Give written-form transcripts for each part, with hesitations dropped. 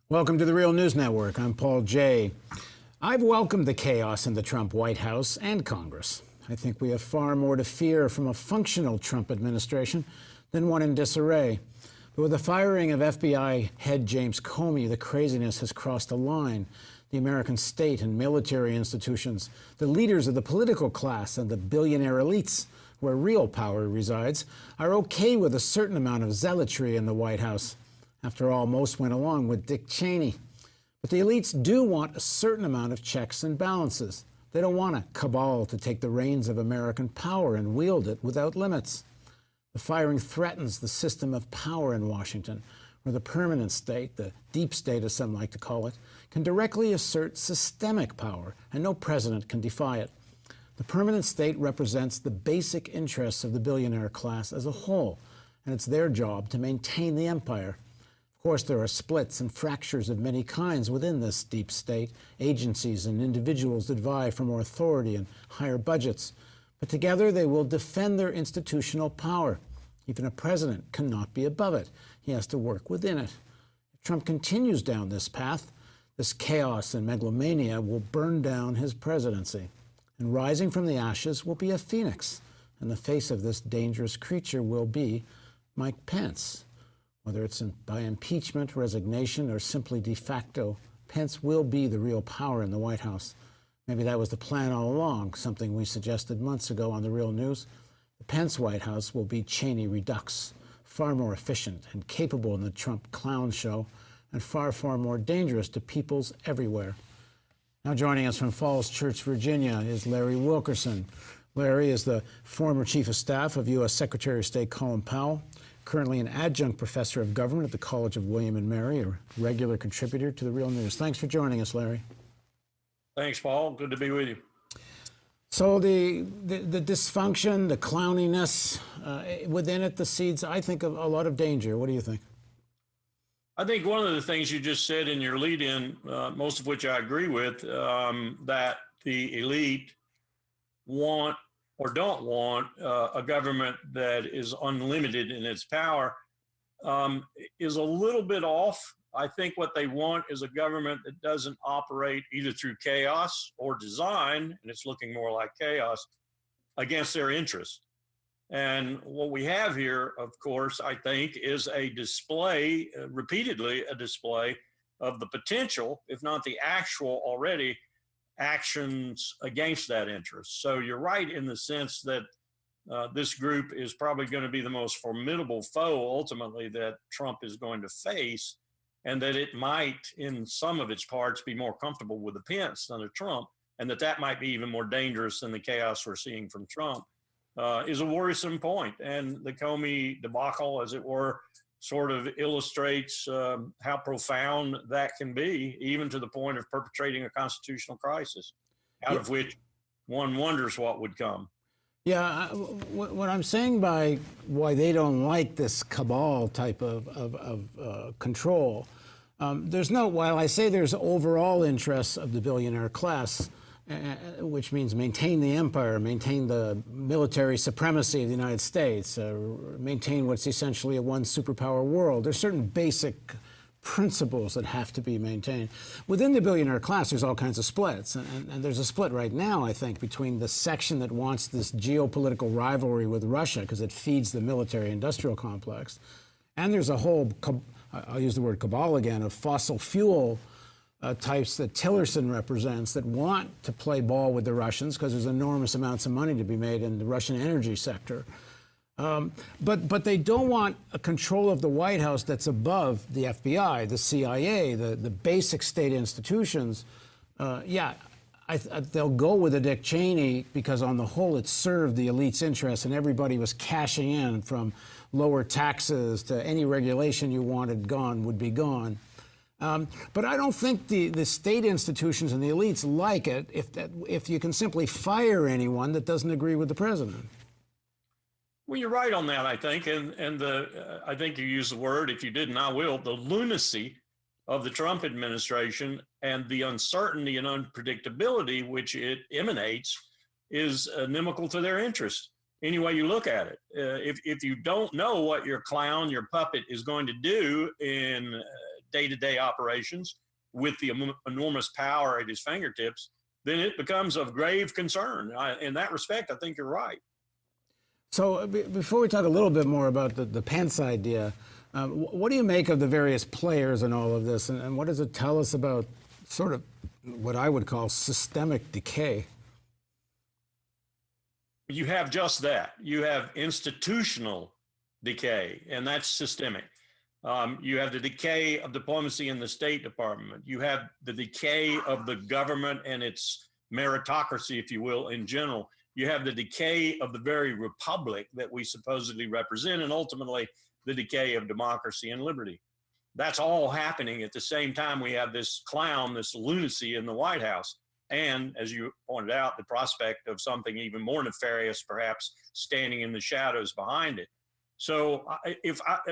Welcome to the Real News Network. I'm Paul Jay. I've welcomed the chaos in the Trump White House and Congress. I think we have far more to fear from a functional Trump administration than one in disarray. But with the firing of FBI head James Comey, the craziness has crossed a line. The American state and military institutions, the leaders of the political class and the billionaire elites, where real power resides, are okay with a certain amount of zealotry in the White House. After all, most went along with Dick Cheney. But the elites do want a certain amount of checks and balances. They don't want a cabal to take the reins of American power and wield it without limits. The firing threatens the system of power in Washington, where the permanent state, the deep state as some like to call it, can directly assert systemic power, and no president can defy it. The permanent state represents the basic interests of the billionaire class as a whole, and it's their job to maintain the empire. Of course, there are splits and fractures of many kinds within this deep state, agencies and individuals that vie for more authority and higher budgets. But together they will defend their institutional power. Even a president cannot be above it. He has to work within it. If Trump continues down this path, this chaos and megalomania will burn down his presidency. And rising from the ashes will be a phoenix. And the face of this dangerous creature will be Mike Pence. Whether it's by impeachment, resignation, or simply de facto, Pence will be the real power in the White House. Maybe that was the plan all along, something we suggested months ago on The Real News. The Pence White House will be Cheney Redux, far more efficient and capable in the Trump clown show, and far, far more dangerous to peoples everywhere. Now joining us from Falls Church, Virginia, is Larry Wilkerson. Larry is the former Chief of Staff of U.S. Secretary of State Colin Powell, currently an adjunct professor of government at the College of William and Mary, a regular contributor to The Real News. Thanks for joining us, Larry. Thanks, Paul. Good to be with you. So the dysfunction, the clowniness, within it, the seeds, I think, of a lot of danger. What do you think? I think one of the things you just said in your lead-in, most of which I agree with, that the elite want or don't want a government that is unlimited in its power, is a little bit off. I think what they want is a government that doesn't operate either through chaos or design, and it's looking more like chaos, against their interests. And what we have here, of course, I think, is a display, repeatedly a display of the potential, if not the actual already, actions against that interest. So you're right in the sense that this group is probably going to be the most formidable foe ultimately that Trump is going to face, and that it might, in some of its parts, be more comfortable with the Pence than a Trump, and that might be even more dangerous than the chaos we're seeing from Trump, is a worrisome point. And the Comey debacle, as it were, sort of illustrates how profound that can be, even to the point of perpetrating a constitutional crisis, out of which one wonders what would come. Yeah, what I'm saying by why they don't like this cabal type of control, while I say there's overall interests of the billionaire class, which means maintain the empire, maintain the military supremacy of the United States, maintain what's essentially a one superpower world. There's certain basic principles that have to be maintained. Within the billionaire class, there's all kinds of splits. And there's a split right now, I think, between the section that wants this geopolitical rivalry with Russia because it feeds the military-industrial complex. And there's a whole, I'll use the word cabal again, of fossil fuel types that Tillerson represents that want to play ball with the Russians because there's enormous amounts of money to be made in the Russian energy sector. But they don't want a control of the White House that's above the FBI, the CIA, the basic state institutions. They'll go with a Dick Cheney because on the whole it served the elite's interests and everybody was cashing in, from lower taxes to any regulation you wanted gone would be gone. But I don't think the state institutions and the elites like it if you can simply fire anyone that doesn't agree with the president. Well, you're right on that, I think. And I think you used the word, if you didn't, I will, the lunacy of the Trump administration and the uncertainty and unpredictability which it emanates is inimical to their interest. Any way you look at it, if you don't know what your clown, your puppet is going to do in day-to-day operations with the enormous power at his fingertips, then it becomes of grave concern. In that respect, I think you're right. So before we talk a little bit more about the Pence idea, what do you make of the various players in all of this, and what does it tell us about sort of what I would call systemic decay? You have just that. You have institutional decay, and that's systemic. You have the decay of diplomacy in the State Department. You have the decay of the government and its meritocracy, if you will, in general. You have the decay of the very republic that we supposedly represent, and ultimately the decay of democracy and liberty. That's all happening at the same time. We have this clown, this lunacy in the White House. And as you pointed out, the prospect of something even more nefarious, perhaps standing in the shadows behind it. So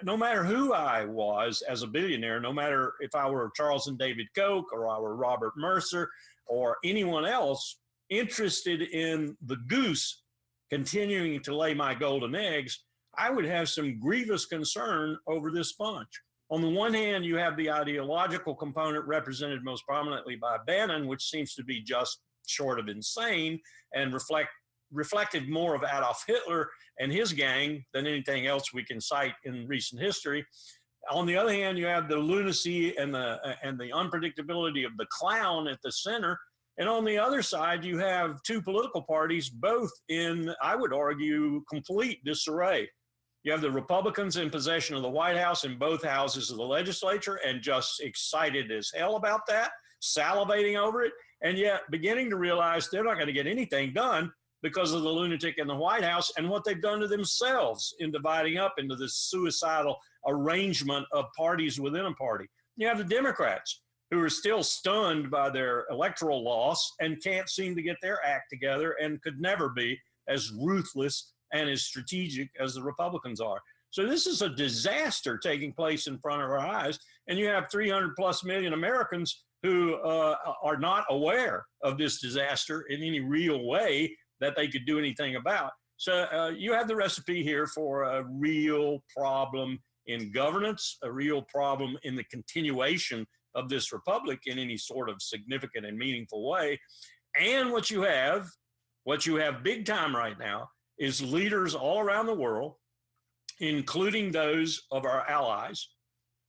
no matter who I was as a billionaire, no matter if I were Charles and David Koch or I were Robert Mercer or anyone else interested in the goose continuing to lay my golden eggs, I would have some grievous concern over this bunch. On the one hand, you have the ideological component represented most prominently by Bannon, which seems to be just short of insane and reflected more of Adolf Hitler and his gang than anything else we can cite in recent history. On the other hand, you have the lunacy and the unpredictability of the clown at the center. And on the other side, you have two political parties, both in, I would argue, complete disarray. You have the Republicans in possession of the White House in both houses of the legislature and just excited as hell about that, salivating over it, and yet beginning to realize they're not going to get anything done because of the lunatic in the White House and what they've done to themselves in dividing up into this suicidal arrangement of parties within a party. You have the Democrats who are still stunned by their electoral loss and can't seem to get their act together and could never be as ruthless and as strategic as the Republicans are. So this is a disaster taking place in front of our eyes. And you have 300 plus million Americans who are not aware of this disaster in any real way that they could do anything about. So you have the recipe here for a real problem in governance, a real problem in the continuation of this republic in any sort of significant and meaningful way. And what you have big time right now, is leaders all around the world, including those of our allies,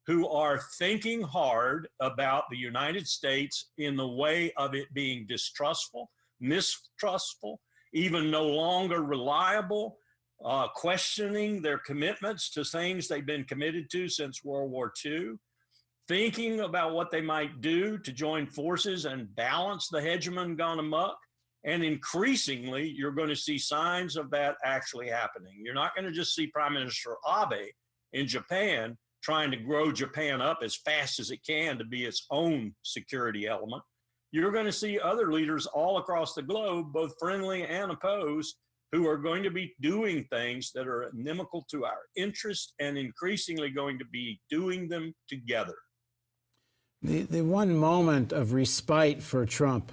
who are thinking hard about the United States in the way of it being distrustful, mistrustful, even no longer reliable, questioning their commitments to things they've been committed to since World War II, thinking about what they might do to join forces and balance the hegemon gone amok. And increasingly, you're going to see signs of that actually happening. You're not going to just see Prime Minister Abe in Japan trying to grow Japan up as fast as it can to be its own security element. You're going to see other leaders all across the globe, both friendly and opposed, who are going to be doing things that are inimical to our interest and increasingly going to be doing them together. The one moment of respite for Trump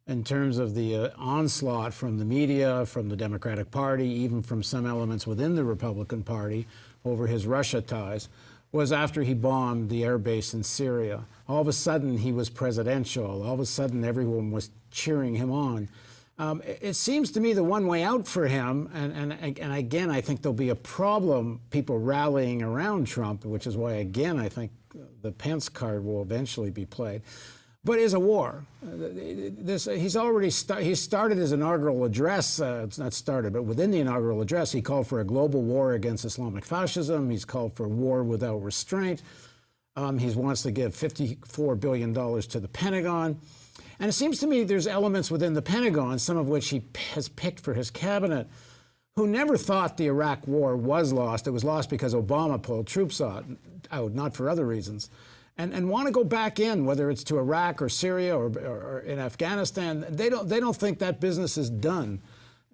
in terms of the onslaught from the media, from the Democratic Party, even from some elements within the Republican Party over his Russia ties, was after he bombed the air base in Syria. All of a sudden, he was presidential. All of a sudden, everyone was cheering him on. It seems to me the one way out for him, and again, I think there'll be a problem, people rallying around Trump, which is why, again, I think the Pence card will eventually be played, but is a war. He started his inaugural address, it's not started, but within the inaugural address, he called for a global war against Islamic fascism. He's called for war without restraint. He wants to give $54 billion to the Pentagon. And it seems to me there's elements within the Pentagon, some of which he has picked for his cabinet, who never thought the Iraq war was lost. It was lost because Obama pulled troops out, not for other reasons. And want to go back in, whether it's to Iraq or Syria or in Afghanistan. They don't think that business is done.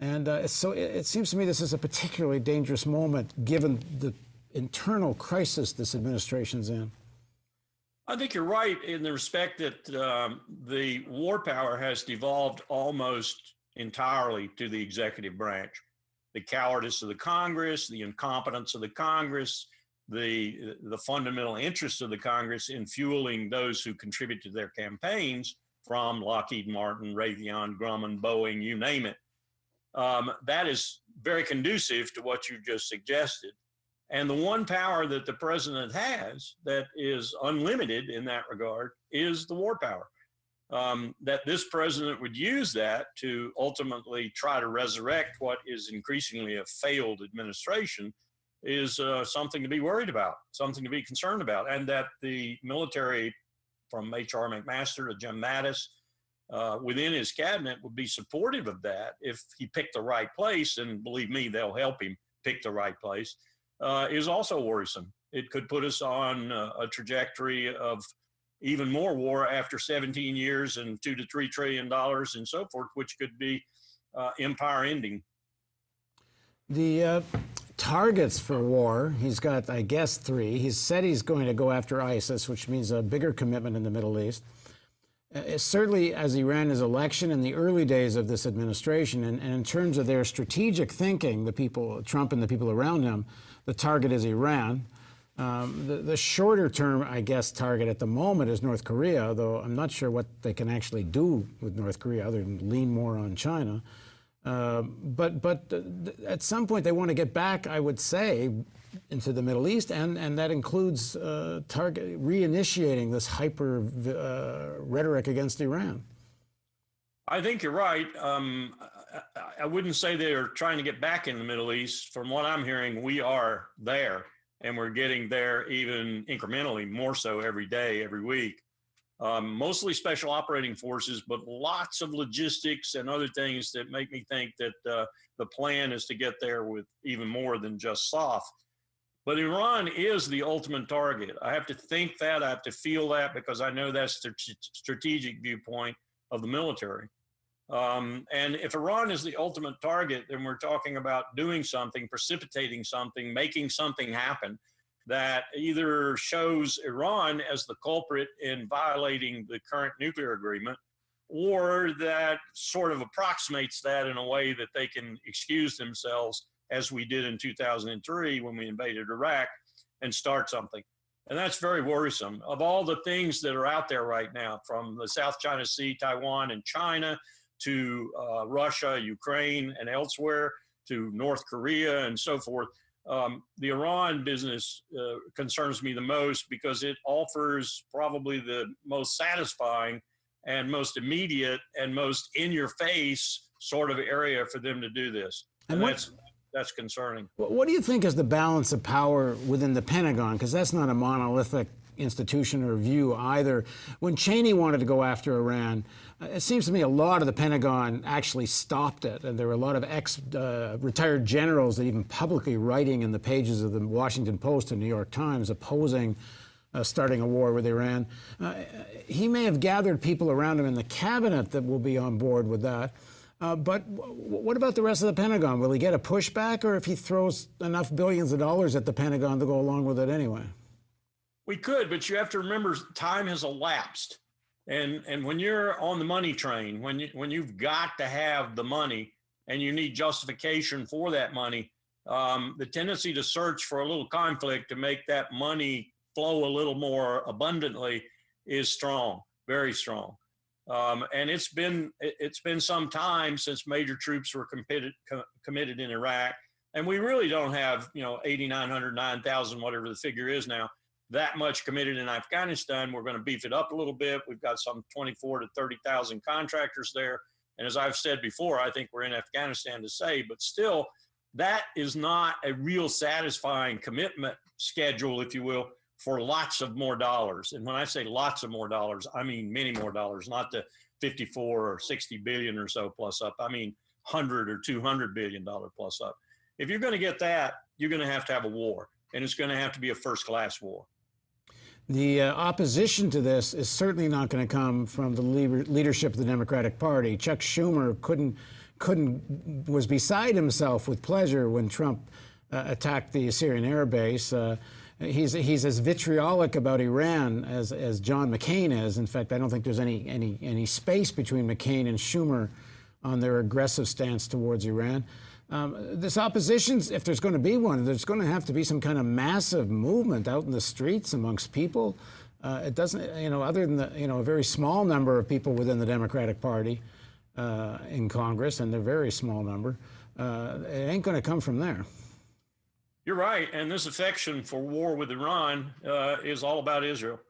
And so it seems to me this is a particularly dangerous moment, given the internal crisis this administration's in. I think you're right in the respect that the war power has devolved almost entirely to the executive branch. The cowardice of the Congress, the incompetence of the Congress, the fundamental interest of the Congress in fueling those who contribute to their campaigns, from Lockheed Martin, Raytheon, Grumman, Boeing, you name it. That is very conducive to what you just suggested. And the one power that the president has that is unlimited in that regard is the war power. That this president would use that to ultimately try to resurrect what is increasingly a failed administration is something to be worried about, something to be concerned about. And that the military, from H.R. McMaster to Jim Mattis, within his cabinet would be supportive of that if he picked the right place, and believe me, they'll help him pick the right place, is also worrisome. It could put us on a trajectory of even more war after 17 years and $2 to $3 trillion and so forth, which could be empire ending. The targets for war, he's got, I guess, 3. He's said he's going to go after ISIS, which means a bigger commitment in the Middle East. Certainly, as he ran his election in the early days of this administration, and in terms of their strategic thinking, the people, Trump and the people around him, the target is Iran. The shorter term, I guess, target at the moment is North Korea, though I'm not sure what they can actually do with North Korea other than lean more on China. But at some point they want to get back, I would say, into the Middle East, and that includes reinitiating this hyper rhetoric against Iran. I think you're right. I wouldn't say they're trying to get back in the Middle East. From what I'm hearing, we are there, and we're getting there even incrementally more so every day, every week. Mostly special operating forces, but lots of logistics and other things that make me think that the plan is to get there with even more than just soft. But Iran is the ultimate target. I have to think that, I have to feel that, because I know that's the strategic viewpoint of the military. And if Iran is the ultimate target, then we're talking about doing something, precipitating something, making something happen that either shows Iran as the culprit in violating the current nuclear agreement, or that sort of approximates that in a way that they can excuse themselves, as we did in 2003 when we invaded Iraq, and start something. And that's very worrisome. Of all the things that are out there right now, from the South China Sea, Taiwan and China, to Russia, Ukraine, and elsewhere, to North Korea and so forth, the Iran business concerns me the most, because it offers probably the most satisfying and most immediate and most in-your-face sort of area for them to do this. And that's concerning. What do you think is the balance of power within the Pentagon? Because that's not a monolithic institution or view either. When Cheney wanted to go after Iran, it seems to me a lot of the Pentagon actually stopped it. And there were a lot of retired generals that even publicly writing in the pages of the Washington Post and New York Times opposing starting a war with Iran. He may have gathered people around him in the cabinet that will be on board with that. But what about the rest of the Pentagon? Will he get a pushback, or if he throws enough billions of dollars at the Pentagon to go along with it anyway? We could, but you have to remember time has elapsed. And when you're on the money train, when you've got to have the money and you need justification for that money, the tendency to search for a little conflict to make that money flow a little more abundantly is strong, very strong. And it's been some time since major troops were committed in Iraq, and we really don't have 8,900, 9,000, whatever the figure is now, that much committed in Afghanistan. We're going to beef it up a little bit. We've got some 24 to 30,000 contractors there, and as I've said before, I think we're in Afghanistan to stay. But still, that is not a real satisfying commitment schedule, if you will, for lots of more dollars. And when I say lots of more dollars, I mean many more dollars, not the 54 or 60 billion or so plus up. I mean 100 or 200 billion dollar plus up. If you're going to get that, you're going to have a war, and it's going to have to be a first-class war. The opposition to this is certainly not going to come from the leadership of the Democratic Party. Chuck Schumer was beside himself with pleasure when Trump attacked the Syrian air base. He's as vitriolic about Iran as John McCain is. In fact, I don't think there's any space between McCain and Schumer on their aggressive stance towards Iran. This opposition, if there's going to be one, there's going to have to be some kind of massive movement out in the streets amongst people. It doesn't, other than a very small number of people within the Democratic Party in Congress, and they're a very small number, it ain't going to come from there. You're right. And this affection for war with Iran is all about Israel.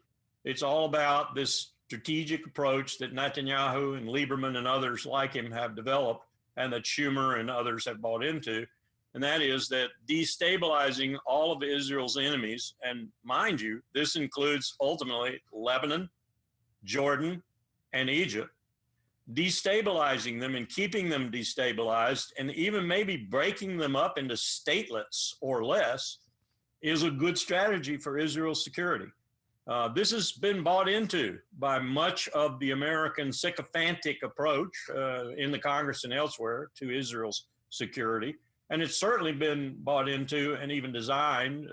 It's all about this strategic approach that Netanyahu and Lieberman and others like him have developed, and that Schumer and others have bought into. And that is that destabilizing all of Israel's enemies, and mind you, this includes ultimately Lebanon, Jordan, and Egypt, destabilizing them and keeping them destabilized, and even maybe breaking them up into statelets or less, is a good strategy for Israel's security. This has been bought into by much of the American sycophantic approach in the Congress and elsewhere to Israel's security. And it's certainly been bought into and even designed,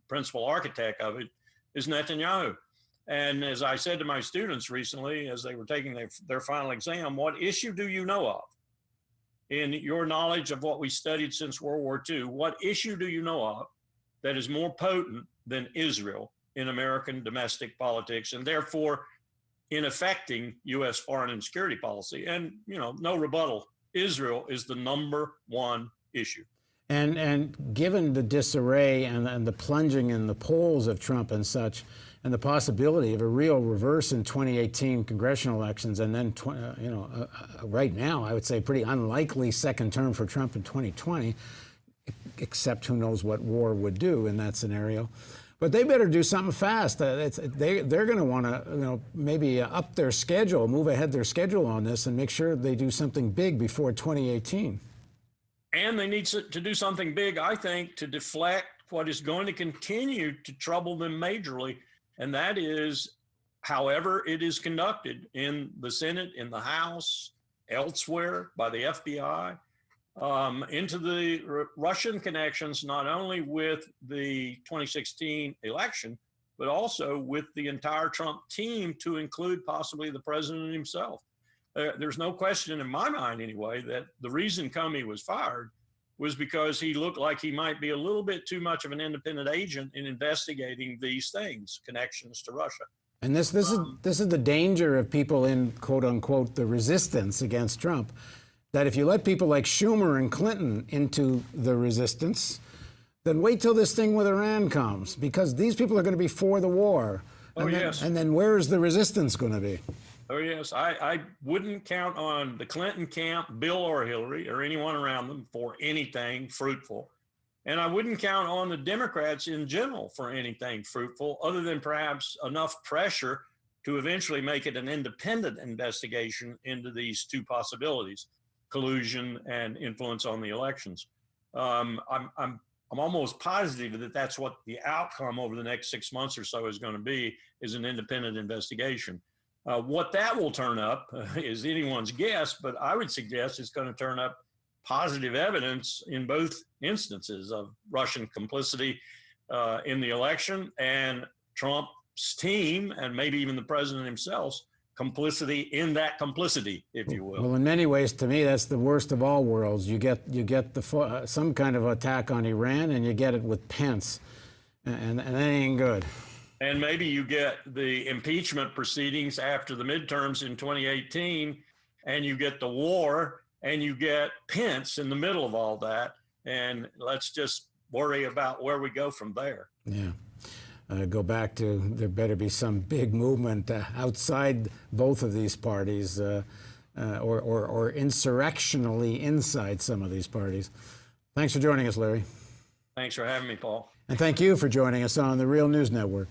principal architect of it is Netanyahu. And as I said to my students recently, as they were taking their final exam, what issue do you know of? In your knowledge of what we studied since World War II, what issue do you know of that is more potent than Israel in American domestic politics, and therefore in affecting U.S. foreign and security policy? And, no rebuttal. Israel is the number one issue. And given the disarray and the plunging in the polls of Trump and such, and the possibility of a real reverse in 2018 congressional elections, and then, right now, I would say pretty unlikely second term for Trump in 2020, except who knows what war would do in that scenario. But they better do something fast. They're going to want to, maybe up their schedule, move ahead their schedule on this, and make sure they do something big before 2018. And they need to do something big, I think, to deflect what is going to continue to trouble them majorly, and that is however it is conducted in the Senate, in the House, elsewhere by the FBI. Into the Russian connections, not only with the 2016 election, but also with the entire Trump team, to include possibly the president himself. There's no question in my mind, anyway, that the reason Comey was fired was because he looked like he might be a little bit too much of an independent agent in investigating these things, connections to Russia. And this is the danger of people in, quote unquote, the resistance against Trump. That if you let people like Schumer and Clinton into the resistance, then wait till this thing with Iran comes, because these people are going to be for the war. And then where is the resistance going to be? Oh, yes. I wouldn't count on the Clinton camp, Bill or Hillary, or anyone around them for anything fruitful. And I wouldn't count on the Democrats in general for anything fruitful, other than perhaps enough pressure to eventually make it an independent investigation into these two possibilities: collusion and influence on the elections. I'm almost positive that that's what the outcome over the next 6 months or so is going to be, is an independent investigation. What that will turn up is anyone's guess, but I would suggest it's going to turn up positive evidence in both instances of Russian complicity in the election, and Trump's team, and maybe even the president himself's complicity in that complicity, if you will. Well, in many ways, to me, that's the worst of all worlds. You get some kind of attack on Iran, and you get it with Pence, and that ain't good. And maybe you get the impeachment proceedings after the midterms in 2018, and you get the war, and you get Pence in the middle of all that. And let's just worry about where we go from there. Yeah. Go back to, there better be some big movement outside both of these parties, or insurrectionally inside some of these parties. Thanks for joining us, Larry. Thanks for having me, Paul. And thank you for joining us on the Real News Network.